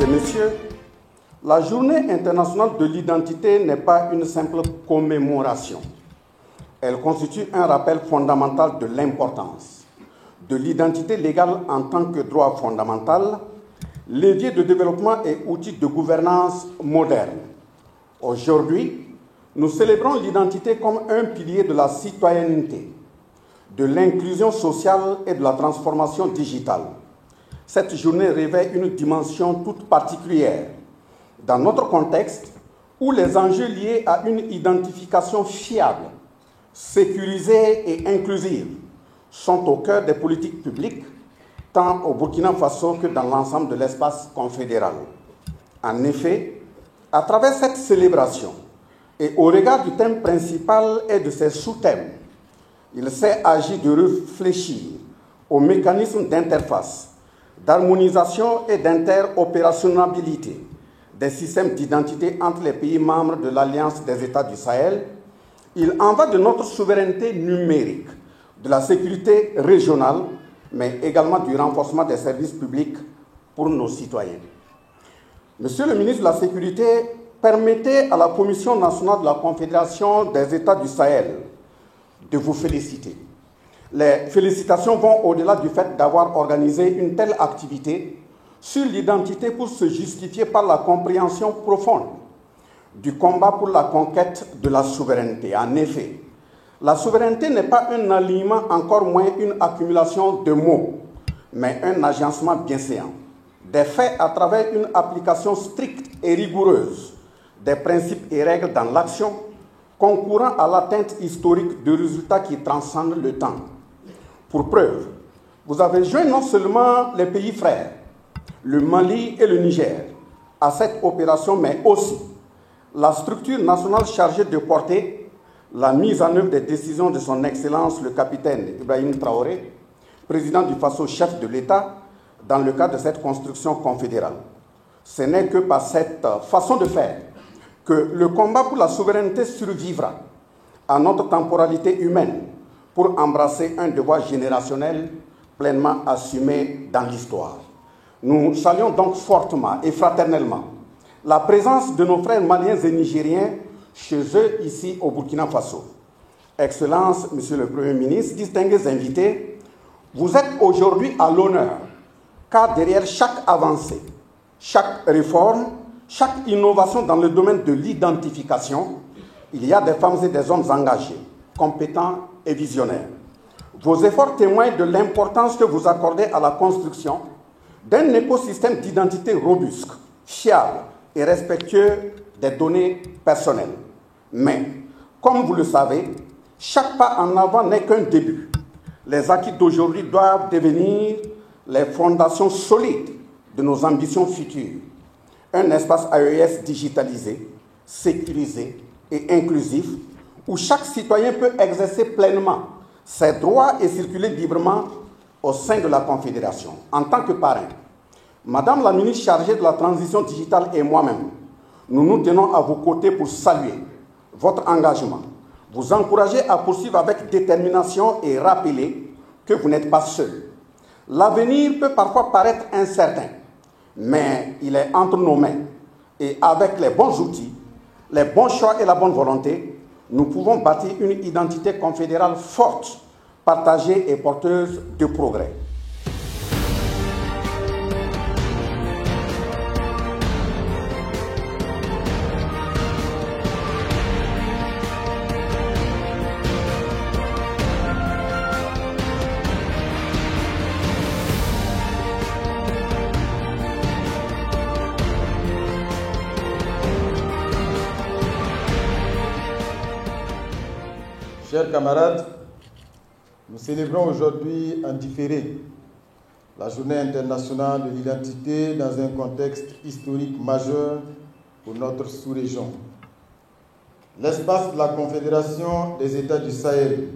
et messieurs, la Journée internationale de l'identité n'est pas une simple commémoration. Elle constitue un rappel fondamental de l'importance de l'identité légale en tant que droit fondamental, levier de développement et outil de gouvernance moderne. Aujourd'hui, nous célébrons l'identité comme un pilier de la citoyenneté, de l'inclusion sociale et de la transformation digitale. Cette journée revêt une dimension toute particulière dans notre contexte où les enjeux liés à une identification fiable, sécurisée et inclusive sont au cœur des politiques publiques, tant au Burkina Faso que dans l'ensemble de l'espace confédéral. En effet, à travers cette célébration et au regard du thème principal et de ses sous-thèmes, il s'est agi de réfléchir aux mécanismes d'interface, d'harmonisation et d'interopérationnalité des systèmes d'identité entre les pays membres de l'Alliance des États du Sahel. Il en va de notre souveraineté numérique, de la sécurité régionale, mais également du renforcement des services publics pour nos citoyens. Monsieur le ministre de la Sécurité, permettez à la Commission nationale de la Confédération des États du Sahel de vous féliciter. Les félicitations vont au-delà du fait d'avoir organisé une telle activité sur l'identité pour se justifier par la compréhension profonde du combat pour la conquête de la souveraineté. En effet, la souveraineté n'est pas un alignement, encore moins une accumulation de mots, mais un agencement bienséant des faits à travers une application stricte et rigoureuse des principes et règles dans l'action, concourant à l'atteinte historique de résultats qui transcendent le temps. Pour preuve, vous avez joint non seulement les pays frères, le Mali et le Niger, à cette opération, mais aussi la structure nationale chargée de porter la mise en œuvre des décisions de son Excellence le capitaine Ibrahim Traoré, président du Faso, chef de l'État, dans le cadre de cette construction confédérale. Ce n'est que par cette façon de faire que le combat pour la souveraineté survivra à notre temporalité humaine pour embrasser un devoir générationnel pleinement assumé dans l'histoire. Nous saluons donc fortement et fraternellement la présence de nos frères maliens et nigériens chez eux ici au Burkina Faso. Excellences, Monsieur le Premier ministre, distingués invités, vous êtes aujourd'hui à l'honneur, car derrière chaque avancée, chaque réforme, chaque innovation dans le domaine de l'identification, il y a des femmes et des hommes engagés, compétents et visionnaires. Vos efforts témoignent de l'importance que vous accordez à la construction d'un écosystème d'identité robuste, fiable et respectueux des données personnelles. Mais, comme vous le savez, chaque pas en avant n'est qu'un début. Les acquis d'aujourd'hui doivent devenir les fondations solides de nos ambitions futures. Un espace AES digitalisé, sécurisé et inclusif, où chaque citoyen peut exercer pleinement ses droits et circuler librement au sein de la Confédération. En tant que parrain, Madame la ministre chargée de la transition digitale et moi-même, nous nous tenons à vos côtés pour saluer votre engagement, vous encourager à poursuivre avec détermination et rappeler que vous n'êtes pas seul. L'avenir peut parfois paraître incertain, mais il est entre nos mains. Et avec les bons outils, les bons choix et la bonne volonté, nous pouvons bâtir une identité confédérale forte, partagée et porteuse de progrès. Chers camarades, nous célébrons aujourd'hui en différé la Journée internationale de l'identité dans un contexte historique majeur pour notre sous-région. L'espace de la Confédération des États du Sahel,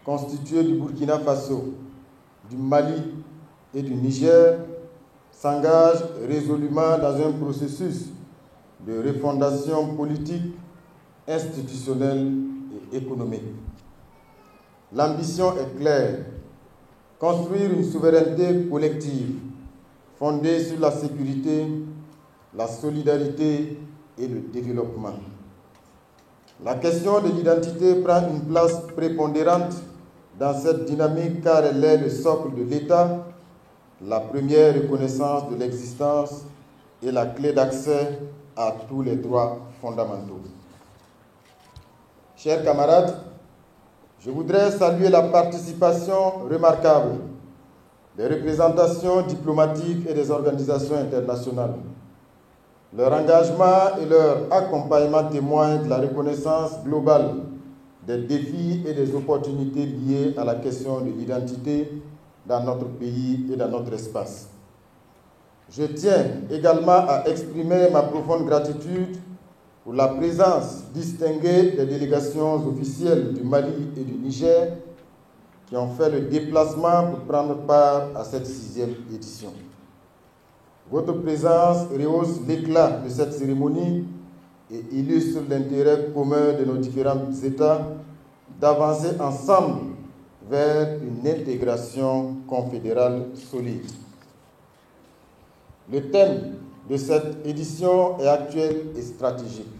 constitué du Burkina Faso, du Mali et du Niger, s'engage résolument dans un processus de refondation politique, institutionnelle et économique. L'ambition est claire, construire une souveraineté collective fondée sur la sécurité, la solidarité et le développement. La question de l'identité prend une place prépondérante dans cette dynamique car elle est le socle de l'État, la première reconnaissance de l'existence et la clé d'accès à tous les droits fondamentaux. Chers camarades, je voudrais saluer la participation remarquable des représentations diplomatiques et des organisations internationales. Leur engagement et leur accompagnement témoignent de la reconnaissance globale des défis et des opportunités liées à la question de l'identité dans notre pays et dans notre espace. Je tiens également à exprimer ma profonde gratitude pour la présence distinguée des délégations officielles du Mali et du Niger qui ont fait le déplacement pour prendre part à cette 6e édition. Votre présence rehausse l'éclat de cette cérémonie et illustre l'intérêt commun de nos différents États d'avancer ensemble vers une intégration confédérale solide. Le thème de cette édition est actuel et stratégique.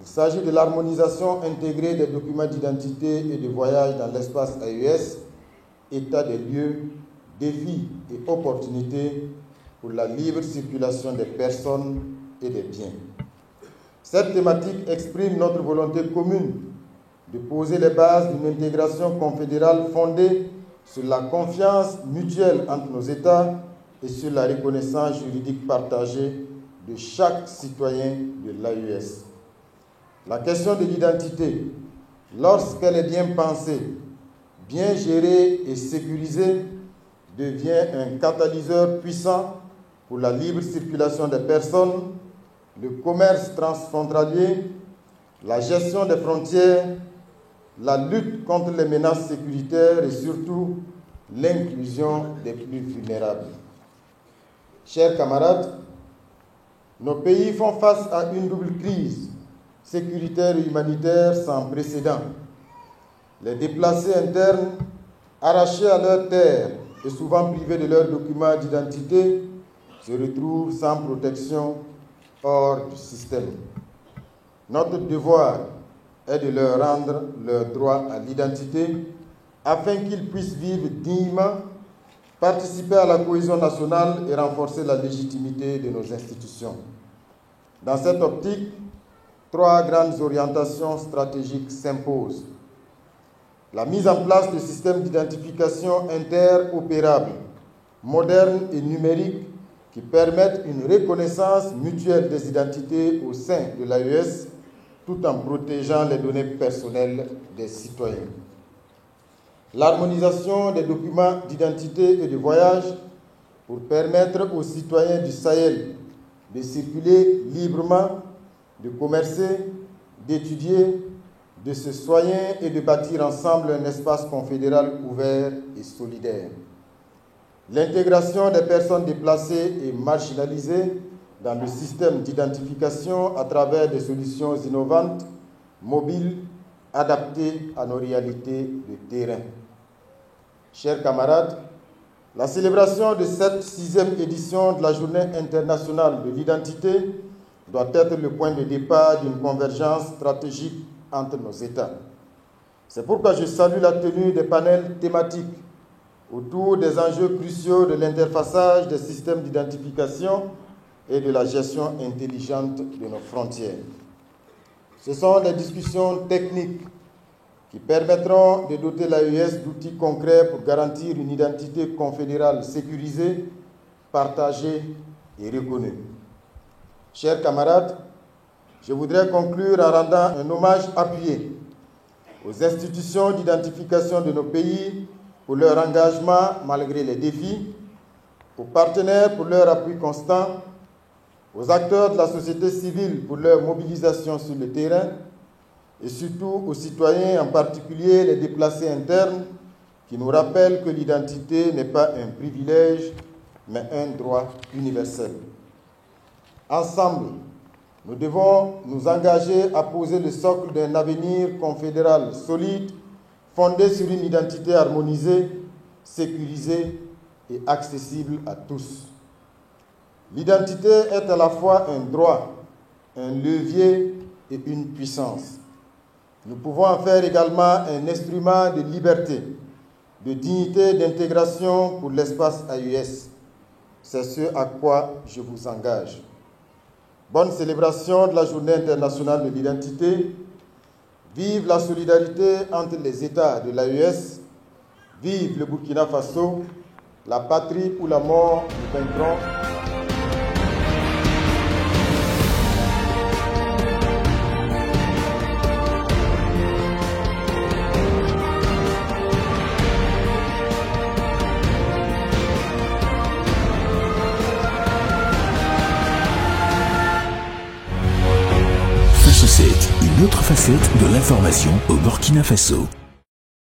Il s'agit de l'harmonisation intégrée des documents d'identité et de voyage dans l'espace AES, état des lieux, défis et opportunités pour la libre circulation des personnes et des biens. Cette thématique exprime notre volonté commune de poser les bases d'une intégration confédérale fondée sur la confiance mutuelle entre nos États et sur la reconnaissance juridique partagée de chaque citoyen de l'AES. La question de l'identité, lorsqu'elle est bien pensée, bien gérée et sécurisée, devient un catalyseur puissant pour la libre circulation des personnes, le commerce transfrontalier, la gestion des frontières, la lutte contre les menaces sécuritaires et surtout l'inclusion des plus vulnérables. Chers camarades, nos pays font face à une double crise sécuritaire et humanitaire sans précédent. Les déplacés internes, arrachés à leur terre et souvent privés de leurs documents d'identité, se retrouvent sans protection hors du système. Notre devoir est de leur rendre leur droit à l'identité afin qu'ils puissent vivre dignement, participer à la cohésion nationale et renforcer la légitimité de nos institutions. Dans cette optique, 3 grandes orientations stratégiques s'imposent. La mise en place de systèmes d'identification interopérables, modernes et numériques qui permettent une reconnaissance mutuelle des identités au sein de l'AES tout en protégeant les données personnelles des citoyens. L'harmonisation des documents d'identité et de voyage pour permettre aux citoyens du Sahel de circuler librement, de commercer, d'étudier, de se soigner et de bâtir ensemble un espace confédéral ouvert et solidaire. L'intégration des personnes déplacées et marginalisées dans le système d'identification à travers des solutions innovantes, mobiles, adaptées à nos réalités de terrain. Chers camarades, la célébration de cette 6e édition de la Journée internationale de l'identité doit être le point de départ d'une convergence stratégique entre nos États. C'est pourquoi je salue la tenue des panels thématiques autour des enjeux cruciaux de l'interfaçage des systèmes d'identification et de la gestion intelligente de nos frontières. Ce sont des discussions techniques qui permettront de doter l'AES d'outils concrets pour garantir une identité confédérale sécurisée, partagée et reconnue. Chers camarades, je voudrais conclure en rendant un hommage appuyé aux institutions d'identification de nos pays pour leur engagement malgré les défis, aux partenaires pour leur appui constant, aux acteurs de la société civile pour leur mobilisation sur le terrain et surtout aux citoyens, en particulier les déplacés internes, qui nous rappellent que l'identité n'est pas un privilège, mais un droit universel. Ensemble, nous devons nous engager à poser le socle d'un avenir confédéral solide, fondé sur une identité harmonisée, sécurisée et accessible à tous. L'identité est à la fois un droit, un levier et une puissance. Nous pouvons en faire également un instrument de liberté, de dignité, d'intégration pour l'espace AES. C'est ce à quoi je vous engage. Bonne célébration de la Journée internationale de l'identité. Vive la solidarité entre les États de l'AES. Vive le Burkina Faso. La patrie ou la mort, nous vaincrons. Une autre facette de l'information au Burkina Faso.